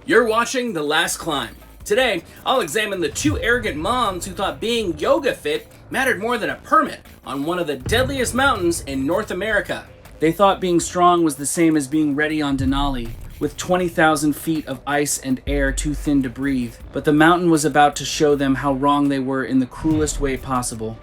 You're watching The Last Climb. Today, I'll examine the two arrogant moms who thought being yoga fit mattered more than a permit on one of the deadliest mountains in North America. They thought being strong was the same as being ready on Denali, with 20,000 feet of ice and air too thin to breathe. But the mountain was about to show them how wrong they were in the cruelest way possible.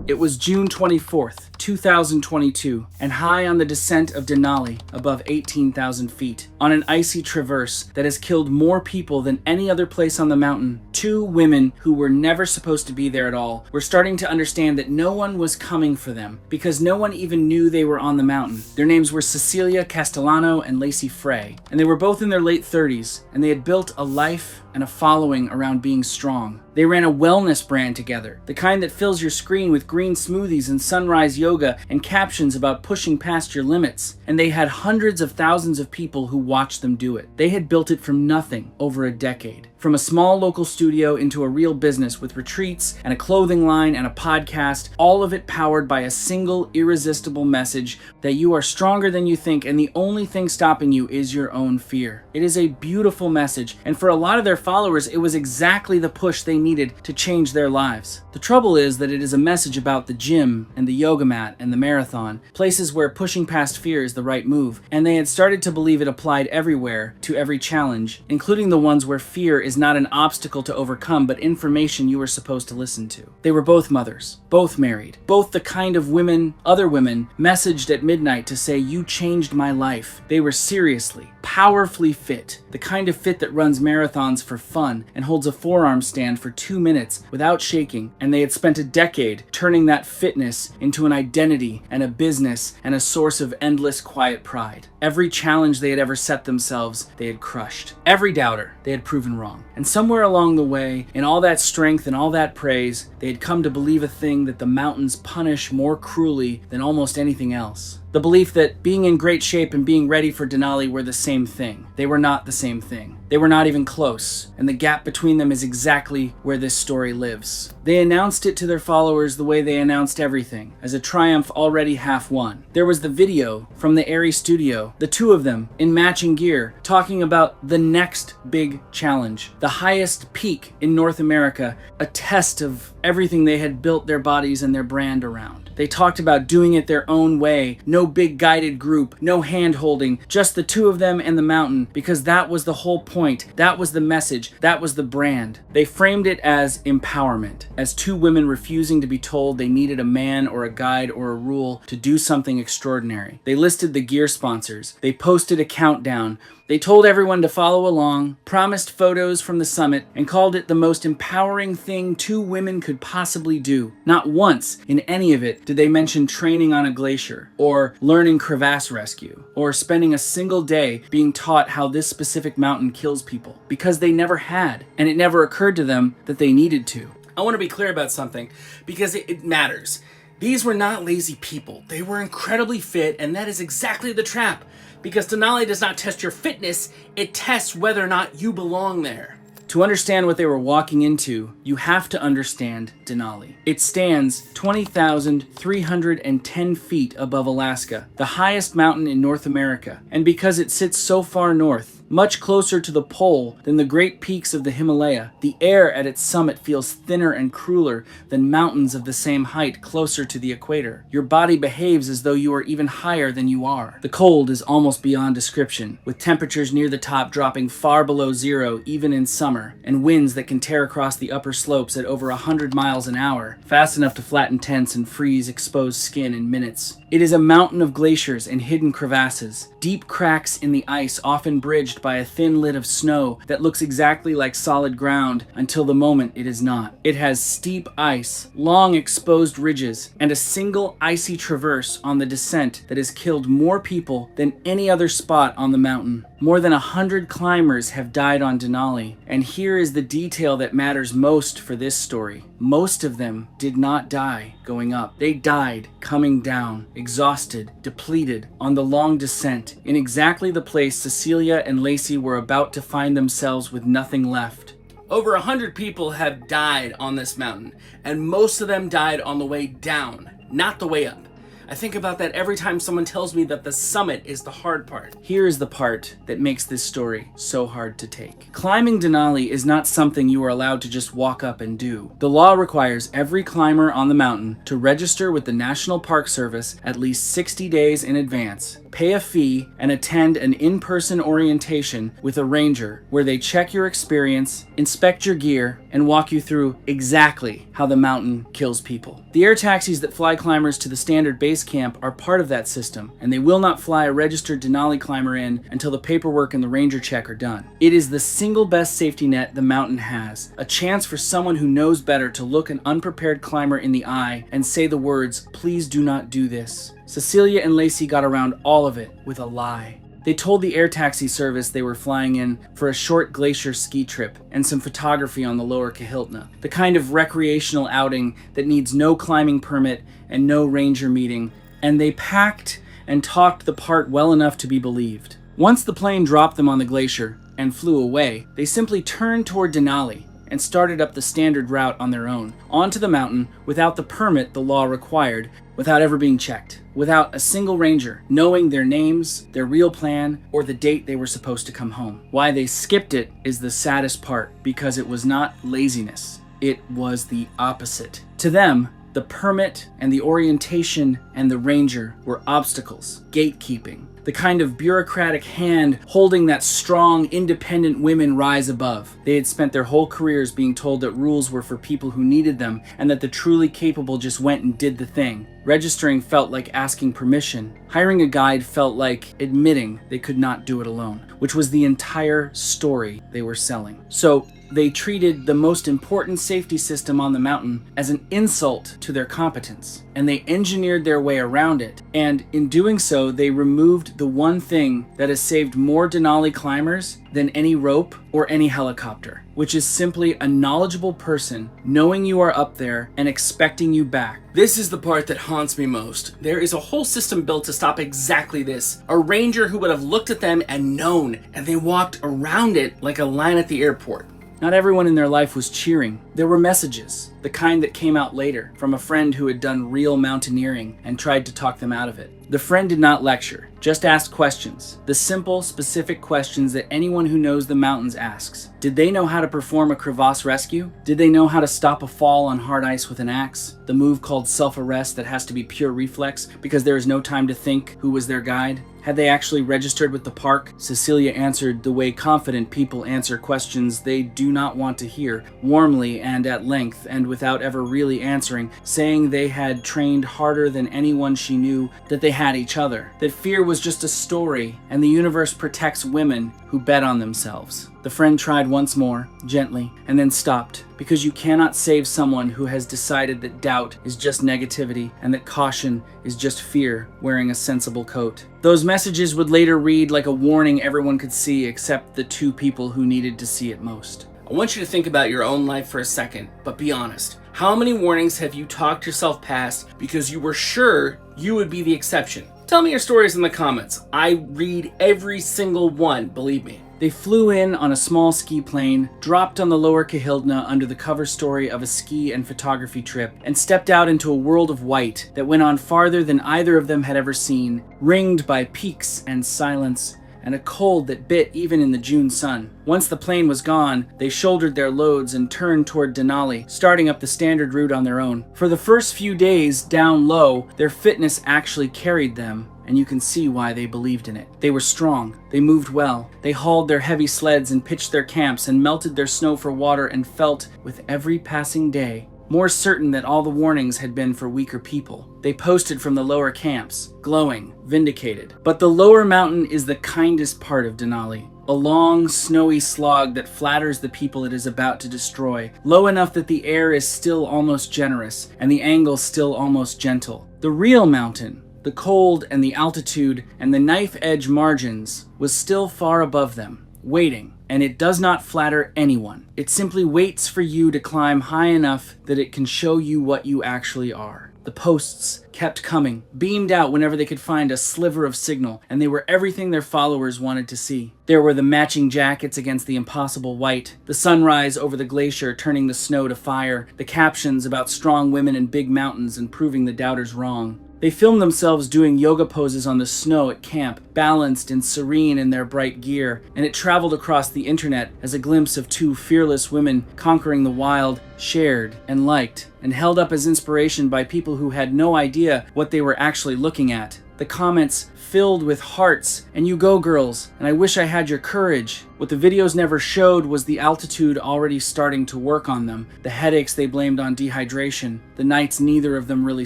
It was June 24th, 2022, and high on the descent of Denali, above 18,000 feet, on an icy traverse that has killed more people than any other place on the mountain, two women who were never supposed to be there at all were starting to understand that no one was coming for them, because no one even knew they were on the mountain. Their names were Cecilia Castellano and Lacey Frey, and they were both in their late 30s, and they had built a life and a following around being strong. They ran a wellness brand together, the kind that fills your screen with green smoothies and sunrise yoga and captions about pushing past your limits. And they had hundreds of thousands of people who watched them do it. They had built it from nothing over a decade. From a small local studio into a real business with retreats and a clothing line and a podcast, all of it powered by a single irresistible message that you are stronger than you think and the only thing stopping you is your own fear. It is a beautiful message, and for a lot of their followers, it was exactly the push they needed to change their lives. The trouble is that it is a message about the gym and the yoga mat and the marathon, places where pushing past fear is the right move, and they had started to believe it applied everywhere, to every challenge, including the ones where fear is not an obstacle to overcome, but information you are supposed to listen to. They were both mothers, both married, both the kind of women other women messaged at midnight to say, "You changed my life." They were seriously, powerfully fit, the kind of fit that runs marathons for fun and holds a forearm stand for 2 minutes without shaking, and they had spent a decade turning that fitness into an identity and a business and a source of endless quiet pride. Every challenge they had ever set themselves, they had crushed. Every doubter, they had proven wrong. And somewhere along the way, in all that strength and all that praise, they had come to believe a thing that the mountains punish more cruelly than almost anything else. The belief that being in great shape and being ready for Denali were the same thing. They were not the same thing. They were not even close, and the gap between them is exactly where this story lives. They announced it to their followers the way they announced everything, as a triumph already half won. There was the video from the Aerie studio, the two of them in matching gear, talking about the next big challenge, the highest peak in North America, a test of everything they had built their bodies and their brand around. They talked about doing it their own way, no big guided group, no hand-holding, just the two of them and the mountain, because that was the whole point, that was the message, that was the brand. They framed it as empowerment, as two women refusing to be told they needed a man or a guide or a rule to do something extraordinary. They listed the gear sponsors, they posted a countdown, they told everyone to follow along, promised photos from the summit, and called it the most empowering thing two women could possibly do. Not once in any of it did they mention training on a glacier, or learning crevasse rescue, or spending a single day being taught how this specific mountain kills people, because they never had, and it never occurred to them that they needed to. I want to be clear about something, because it matters. These were not lazy people. They were incredibly fit, and that is exactly the trap. Because Denali does not test your fitness, it tests whether or not you belong there. To understand what they were walking into, you have to understand Denali. It stands 20,310 feet above Alaska, the highest mountain in North America. And because it sits so far north, much closer to the pole than the great peaks of the Himalaya, the air at its summit feels thinner and crueler than mountains of the same height closer to the equator. Your body behaves as though you are even higher than you are. The cold is almost beyond description, with temperatures near the top dropping far below zero even in summer, and winds that can tear across the upper slopes at over 100 miles an hour, fast enough to flatten tents and freeze exposed skin in minutes. It is a mountain of glaciers and hidden crevasses, deep cracks in the ice often bridged by a thin lid of snow that looks exactly like solid ground until the moment it is not. It has steep ice, long exposed ridges, and a single icy traverse on the descent that has killed more people than any other spot on the mountain. More than 100 climbers have died on Denali, and here is the detail that matters most for this story. Most of them did not die going up. They died coming down, exhausted, depleted, on the long descent, in exactly the place Cecilia and Lacey were about to find themselves with nothing left. Over 100 people have died on this mountain, and most of them died on the way down, not the way up. I think about that every time someone tells me that the summit is the hard part. Here is the part that makes this story so hard to take. Climbing Denali is not something you are allowed to just walk up and do. The law requires every climber on the mountain to register with the National Park Service at least 60 days in advance, pay a fee, and attend an in-person orientation with a ranger where they check your experience, inspect your gear, and walk you through exactly how the mountain kills people. The air taxis that fly climbers to the standard base camp are part of that system, and they will not fly a registered Denali climber in until the paperwork and the ranger check are done. It is the single best safety net the mountain has, a chance for someone who knows better to look an unprepared climber in the eye and say the words, "Please do not do this." Cecilia and Lacey got around all of it with a lie. They told the air taxi service they were flying in for a short glacier ski trip and some photography on the lower Kahiltna, the kind of recreational outing that needs no climbing permit and no ranger meeting, and they packed and talked the part well enough to be believed. Once the plane dropped them on the glacier and flew away, they simply turned toward Denali and started up the standard route on their own, onto the mountain without the permit the law required, without ever being checked, without a single ranger knowing their names, their real plan, or the date they were supposed to come home. Why they skipped it is the saddest part, because it was not laziness, it was the opposite. To them, the permit and the orientation and the ranger were obstacles, gatekeeping, the kind of bureaucratic hand holding that strong, independent women rise above. They had spent their whole careers being told that rules were for people who needed them and that the truly capable just went and did the thing. Registering felt like asking permission. Hiring a guide felt like admitting they could not do it alone, which was the entire story they were selling. So they treated the most important safety system on the mountain as an insult to their competence, and they engineered their way around it. And in doing so, they removed the one thing that has saved more Denali climbers than any rope or any helicopter, which is simply a knowledgeable person knowing you are up there and expecting you back. This is the part that haunts me most. There is a whole system built to stop exactly this. A ranger who would have looked at them and known, and they walked around it like a line at the airport. Not everyone in their life was cheering. There were messages, the kind that came out later, from a friend who had done real mountaineering and tried to talk them out of it. The friend did not lecture, just asked questions. The simple, specific questions that anyone who knows the mountains asks. Did they know how to perform a crevasse rescue? Did they know how to stop a fall on hard ice with an axe? The move called self-arrest that has to be pure reflex because there is no time to think who was their guide? Had they actually registered with the park? Cecilia answered the way confident people answer questions they do not want to hear, warmly and at length, and without ever really answering, saying they had trained harder than anyone she knew, that they had each other, that fear was just a story, and the universe protects women who bet on themselves. The friend tried once more, gently, and then stopped, because you cannot save someone who has decided that doubt is just negativity and that caution is just fear wearing a sensible coat. Those messages would later read like a warning everyone could see except the two people who needed to see it most. I want you to think about your own life for a second, but be honest. How many warnings have you talked yourself past because you were sure you would be the exception? Tell me your stories in the comments. I read every single one, believe me. They flew in on a small ski plane, dropped on the lower Kahiltna under the cover story of a ski and photography trip, and stepped out into a world of white that went on farther than either of them had ever seen, ringed by peaks and silence, and a cold that bit even in the June sun. Once the plane was gone, they shouldered their loads and turned toward Denali, starting up the standard route on their own. For the first few days, down low, their fitness actually carried them, and you can see why they believed in it. They were strong, they moved well, they hauled their heavy sleds and pitched their camps and melted their snow for water and felt, with every passing day, more certain that all the warnings had been for weaker people. They posted from the lower camps, glowing, vindicated. But the lower mountain is the kindest part of Denali. A long, snowy slog that flatters the people it is about to destroy, low enough that the air is still almost generous and the angle still almost gentle. The real mountain, the cold and the altitude and the knife-edge margins, was still far above them, waiting, and it does not flatter anyone. It simply waits for you to climb high enough that it can show you what you actually are. The posts kept coming, beamed out whenever they could find a sliver of signal, and they were everything their followers wanted to see. There were the matching jackets against the impossible white, the sunrise over the glacier turning the snow to fire, the captions about strong women and big mountains and proving the doubters wrong. They filmed themselves doing yoga poses on the snow at camp, balanced and serene in their bright gear, and it traveled across the internet as a glimpse of two fearless women conquering the wild, shared and liked, and held up as inspiration by people who had no idea what they were actually looking at. The comments filled with hearts, and "You go girls," and "I wish I had your courage." What the videos never showed was the altitude already starting to work on them, the headaches they blamed on dehydration, the nights neither of them really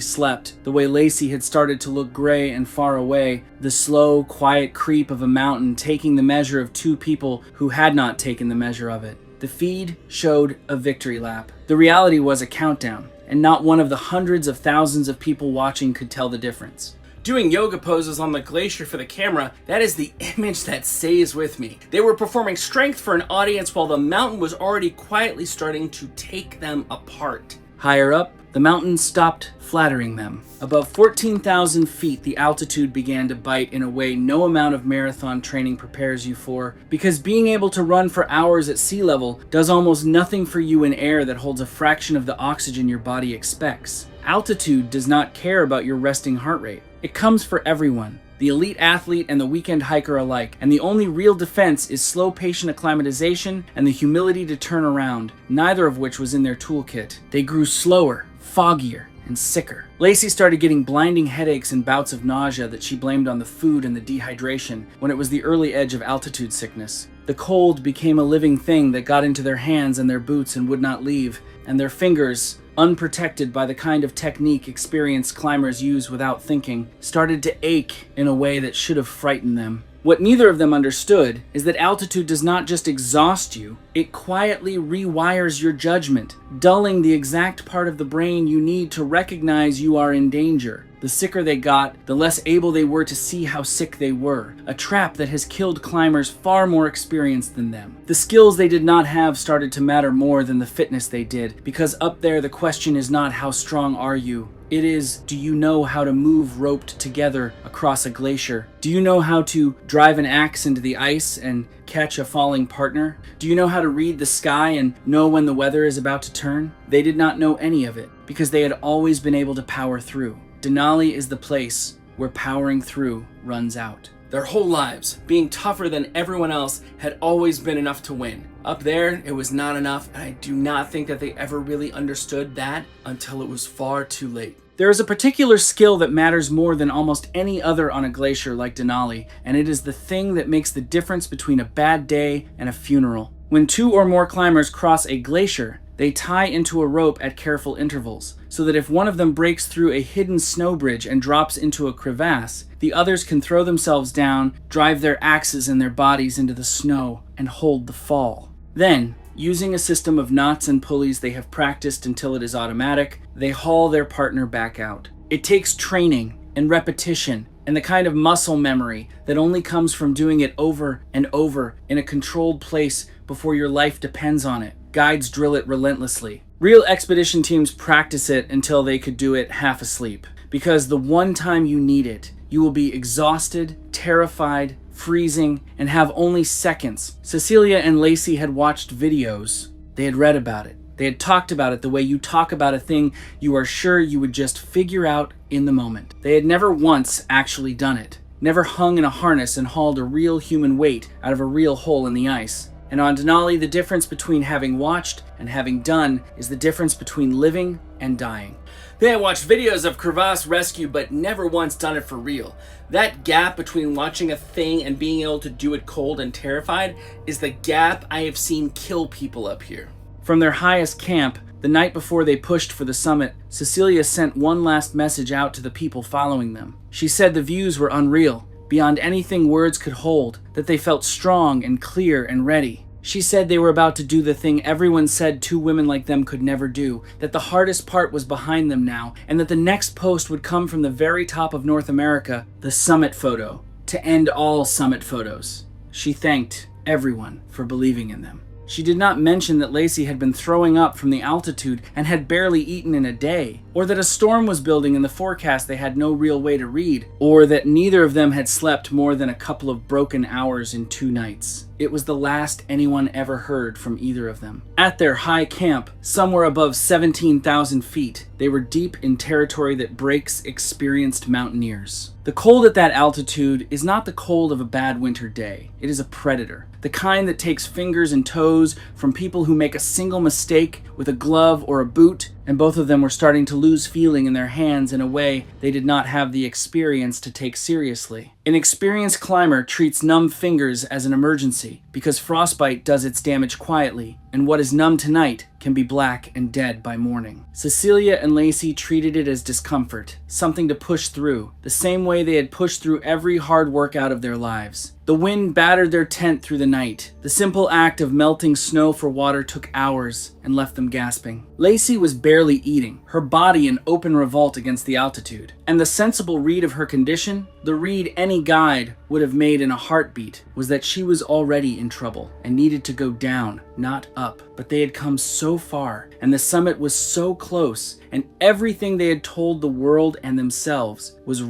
slept, the way Lacey had started to look gray and far away, the slow, quiet creep of a mountain taking the measure of two people who had not taken the measure of it. The feed showed a victory lap. The reality was a countdown, and not one of the hundreds of thousands of people watching could tell the difference. Doing yoga poses on the glacier for the camera, that is the image that stays with me. They were performing strength for an audience while the mountain was already quietly starting to take them apart. Higher up, the mountain stopped flattering them. Above 14,000 feet, the altitude began to bite in a way no amount of marathon training prepares you for, because being able to run for hours at sea level does almost nothing for you in air that holds a fraction of the oxygen your body expects. Altitude does not care about your resting heart rate. It comes for everyone, the elite athlete and the weekend hiker alike, and the only real defense is slow patient acclimatization and the humility to turn around, neither of which was in their toolkit. They grew slower, foggier, and sicker. Lacey started getting blinding headaches and bouts of nausea that she blamed on the food and the dehydration when it was the early edge of altitude sickness. The cold became a living thing that got into their hands and their boots and would not leave, and their fingers, unprotected by the kind of technique experienced climbers use without thinking, started to ache in a way that should have frightened them. What neither of them understood is that altitude does not just exhaust you, it quietly rewires your judgment, dulling the exact part of the brain you need to recognize you are in danger. The sicker they got, the less able they were to see how sick they were, a trap that has killed climbers far more experienced than them. The skills they did not have started to matter more than the fitness they did, because up there the question is not how strong are you, it is, do you know how to move roped together across a glacier? Do you know how to drive an axe into the ice and catch a falling partner? Do you know how to read the sky and know when the weather is about to turn? They did not know any of it, because they had always been able to power through. Denali is the place where powering through runs out. Their whole lives, being tougher than everyone else, had always been enough to win. Up there, it was not enough, and I do not think that they ever really understood that until it was far too late. There is a particular skill that matters more than almost any other on a glacier like Denali, and it is the thing that makes the difference between a bad day and a funeral. When two or more climbers cross a glacier, they tie into a rope at careful intervals, so that if one of them breaks through a hidden snow bridge and drops into a crevasse, the others can throw themselves down, drive their axes and their bodies into the snow, and hold the fall. Then, using a system of knots and pulleys they have practiced until it is automatic, they haul their partner back out. It takes training and repetition and the kind of muscle memory that only comes from doing it over and over in a controlled place before your life depends on it. Guides drill it relentlessly. Real expedition teams practice it until they could do it half asleep, because the one time you need it, you will be exhausted, terrified, freezing, and have only seconds. Cecilia and Lacey had watched videos. They had read about it. They had talked about it the way you talk about a thing you are sure you would just figure out in the moment. They had never once actually done it. Never hung in a harness and hauled a real human weight out of a real hole in the ice. And on Denali, the difference between having watched and having done is the difference between living and dying. They had watched videos of crevasse rescue, but never once done it for real. That gap between watching a thing and being able to do it cold and terrified is the gap I have seen kill people up here. From their highest camp, the night before they pushed for the summit, Cecilia sent one last message out to the people following them. She said the views were unreal, beyond anything words could hold, that they felt strong and clear and ready. She said they were about to do the thing everyone said two women like them could never do, that the hardest part was behind them now, and that the next post would come from the very top of North America, the summit photo, to end all summit photos. She thanked everyone for believing in them. She did not mention that Lacey had been throwing up from the altitude and had barely eaten in a day, or that a storm was building in the forecast they had no real way to read, or that neither of them had slept more than a couple of broken hours in 2 nights. It was the last anyone ever heard from either of them. At their high camp, somewhere above 17,000 feet, They were deep in territory that breaks experienced mountaineers. The cold at that altitude is not the cold of a bad winter day. It is a predator. The kind that takes fingers and toes from people who make a single mistake with a glove or a boot, and both of them were starting to lose feeling in their hands in a way they did not have the experience to take seriously. An experienced climber treats numb fingers as an emergency because frostbite does its damage quietly, and what is numb tonight can be black and dead by morning. Cecilia and Lacey treated it as discomfort, something to push through, the same way they had pushed through every hard workout of their lives. The wind battered their tent through the night. The simple act of melting snow for water took hours and left them gasping. Lacey was barely eating, her body in open revolt against the altitude. And the sensible read of her condition, the read any guide would have made in a heartbeat, was that she was already in trouble and needed to go down, not up. But they had come so far, and the summit was so close, and everything they had told the world and themselves was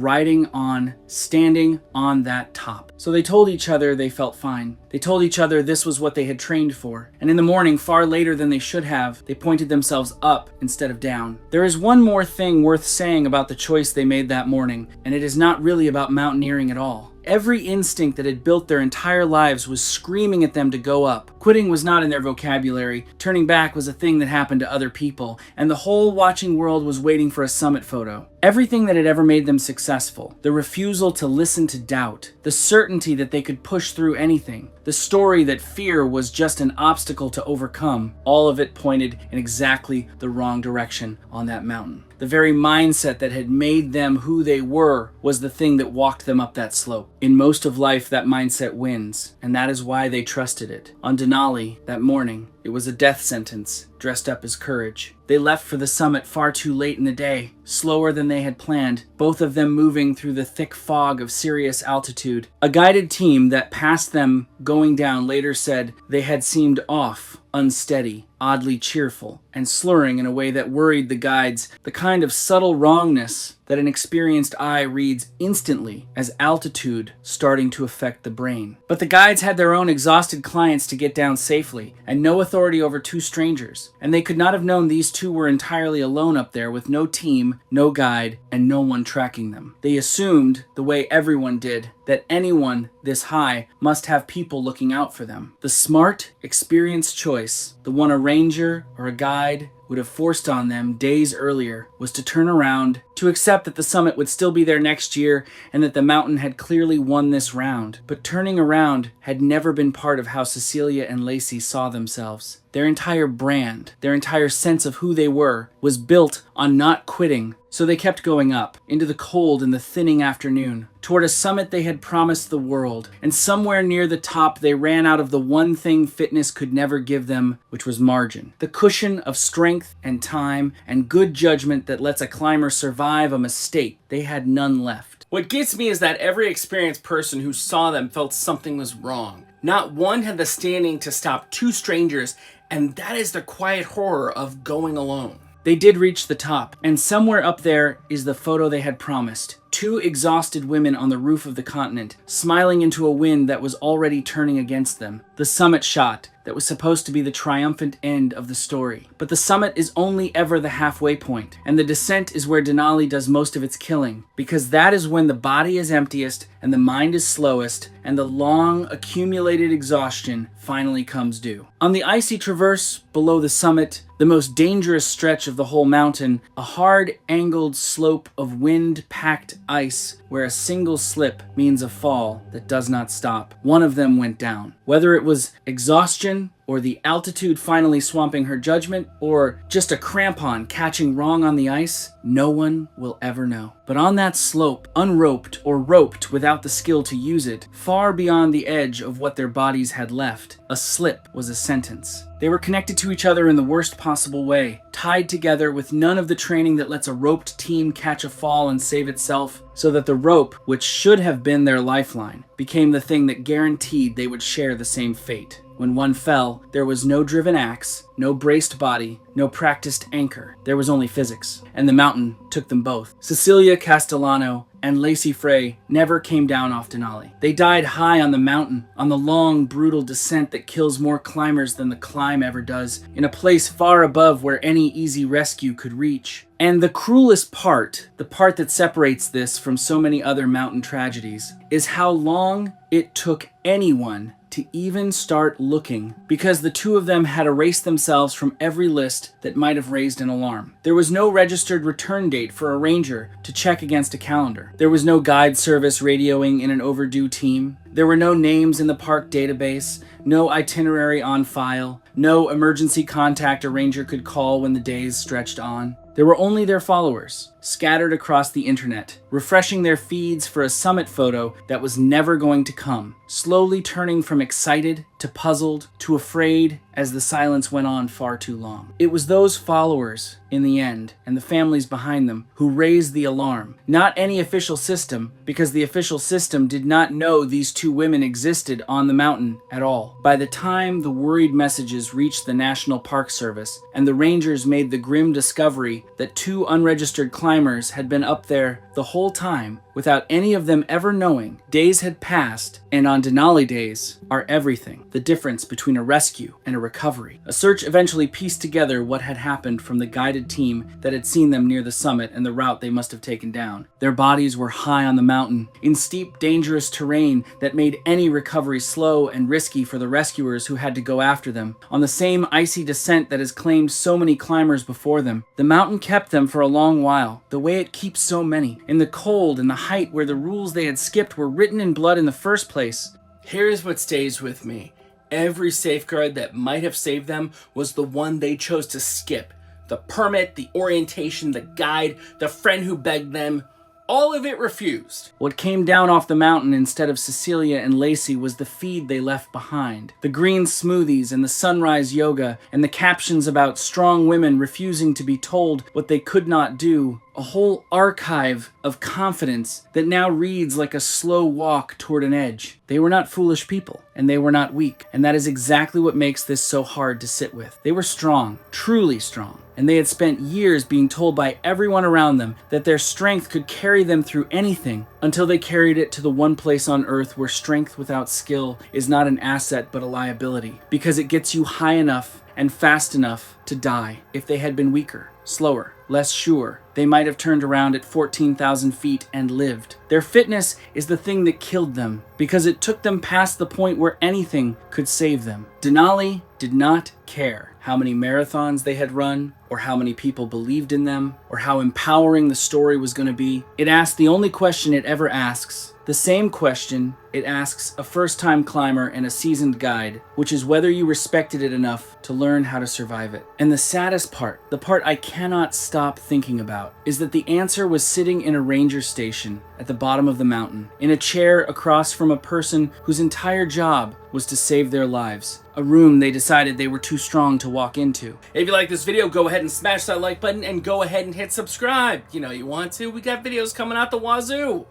standing on that top. So they told each other they felt fine. They told each other this was what they had trained for. And in the morning, far later than they should have, they pointed themselves up instead of down. There is one more thing worth saying about the choice they made that morning, and it is not really about mountaineering at all. Every instinct that had built their entire lives was screaming at them to go up. Quitting was not in their vocabulary. Turning back was a thing that happened to other people, and the whole watching world was waiting for a summit photo. Everything that had ever made them successful, the refusal to listen to doubt, the certainty that they could push through anything, the story that fear was just an obstacle to overcome, all of it pointed in exactly the wrong direction on that mountain. The very mindset that had made them who they were was the thing that walked them up that slope. In most of life, that mindset wins, and that is why they trusted it. On Denali, that morning, it was a death sentence, dressed up as courage. They left for the summit far too late in the day, slower than they had planned, both of them moving through the thick fog of Sirius altitude. A guided team that passed them going down later said they had seemed off, unsteady, oddly cheerful, and slurring in a way that worried the guides, the kind of subtle wrongness that an experienced eye reads instantly as altitude starting to affect the brain. But the guides had their own exhausted clients to get down safely, and no authority over two strangers, and they could not have known these two were entirely alone up there with no team, no guide, and no one tracking them. They assumed, the way everyone did, that anyone this high must have people looking out for them. The smart, experienced choice, the one a ranger or a guide would have forced on them days earlier, was to turn around, to accept that the summit would still be there next year and that the mountain had clearly won this round. But turning around had never been part of how Cecilia and Lacey saw themselves. Their entire brand, their entire sense of who they were, was built on not quitting. So they kept going up, into the cold and the thinning afternoon, toward a summit they had promised the world. And somewhere near the top, they ran out of the one thing fitness could never give them, which was margin. The cushion of strength and time and good judgment that lets a climber survive a mistake. They had none left. What gets me is that every experienced person who saw them felt something was wrong. Not one had the standing to stop two strangers, and that is the quiet horror of going alone. They did reach the top, and somewhere up there is the photo they had promised. Two exhausted women on the roof of the continent, smiling into a wind that was already turning against them. The summit shot that was supposed to be the triumphant end of the story. But the summit is only ever the halfway point, and the descent is where Denali does most of its killing, because that is when the body is emptiest and the mind is slowest, and the long accumulated exhaustion finally comes due. On the icy traverse below the summit, the most dangerous stretch of the whole mountain, a hard angled slope of wind-packed ice where a single slip means a fall that does not stop. One of them went down. Whether it was exhaustion, or the altitude finally swamping her judgment, or just a crampon catching wrong on the ice, no one will ever know. But on that slope, unroped or roped without the skill to use it, far beyond the edge of what their bodies had left, a slip was a sentence. They were connected to each other in the worst possible way, tied together with none of the training that lets a roped team catch a fall and save itself, so that the rope, which should have been their lifeline, became the thing that guaranteed they would share the same fate. When one fell, there was no driven axe, no braced body, no practiced anchor. There was only physics. And the mountain took them both. Cecilia Castellano and Lacey Frey never came down off Denali. They died high on the mountain, on the long, brutal descent that kills more climbers than the climb ever does, in a place far above where any easy rescue could reach. And the cruelest part, the part that separates this from so many other mountain tragedies, is how long it took anyone to even start looking, because the two of them had erased themselves from every list that might have raised an alarm. There was no registered return date for a ranger to check against a calendar. There was no guide service radioing in an overdue team. There were no names in the park database, no itinerary on file, no emergency contact a ranger could call when the days stretched on. There were only their followers, scattered across the internet, refreshing their feeds for a summit photo that was never going to come, slowly turning from excited to puzzled to afraid as the silence went on far too long. It was those followers, in the end, and the families behind them, who raised the alarm. Not any official system, because the official system did not know these two women existed on the mountain at all. By the time the worried messages reached the National Park Service, and the rangers made the grim discovery that two unregistered climbers had been up there the whole time, without any of them ever knowing, days had passed, and on Denali days are everything. The difference between a rescue and a recovery. A search eventually pieced together what had happened from the guided team that had seen them near the summit and the route they must have taken down. Their bodies were high on the mountain, in steep, dangerous terrain that made any recovery slow and risky for the rescuers who had to go after them. On the same icy descent that has claimed so many climbers before them, the mountain kept them for a long while, the way it keeps so many, in the cold and the height where the rules they had skipped were written in blood in the first place. Here's what stays with me. Every safeguard that might have saved them was the one they chose to skip. The permit, the orientation, the guide, the friend who begged them. All of it refused. What came down off the mountain instead of Cecilia and Lacey was the feed they left behind. The green smoothies and the sunrise yoga and the captions about strong women refusing to be told what they could not do. A whole archive of confidence that now reads like a slow walk toward an edge. They were not foolish people, and they were not weak, and that is exactly what makes this so hard to sit with. They were strong, truly strong, and they had spent years being told by everyone around them that their strength could carry them through anything, until they carried it to the one place on earth where strength without skill is not an asset but a liability, because it gets you high enough and fast enough to die. If they had been weaker, slower, less sure, they might have turned around at 14,000 feet and lived. Their fitness is the thing that killed them, because it took them past the point where anything could save them. Denali did not care how many marathons they had run, or how many people believed in them, or how empowering the story was going to be. It asked the only question it ever asks, the same question it asks a first-time climber and a seasoned guide, which is whether you respected it enough to learn how to survive it. And the saddest part, the part I cannot stop thinking about, is that the answer was sitting in a ranger station at the bottom of the mountain, in a chair across from a person whose entire job was to save their lives. A room they decided they were too strong to walk into. If you like this video, go ahead and smash that like button and go ahead and hit subscribe. You know you want to. We got videos coming out the wazoo.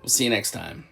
We'll see you next time.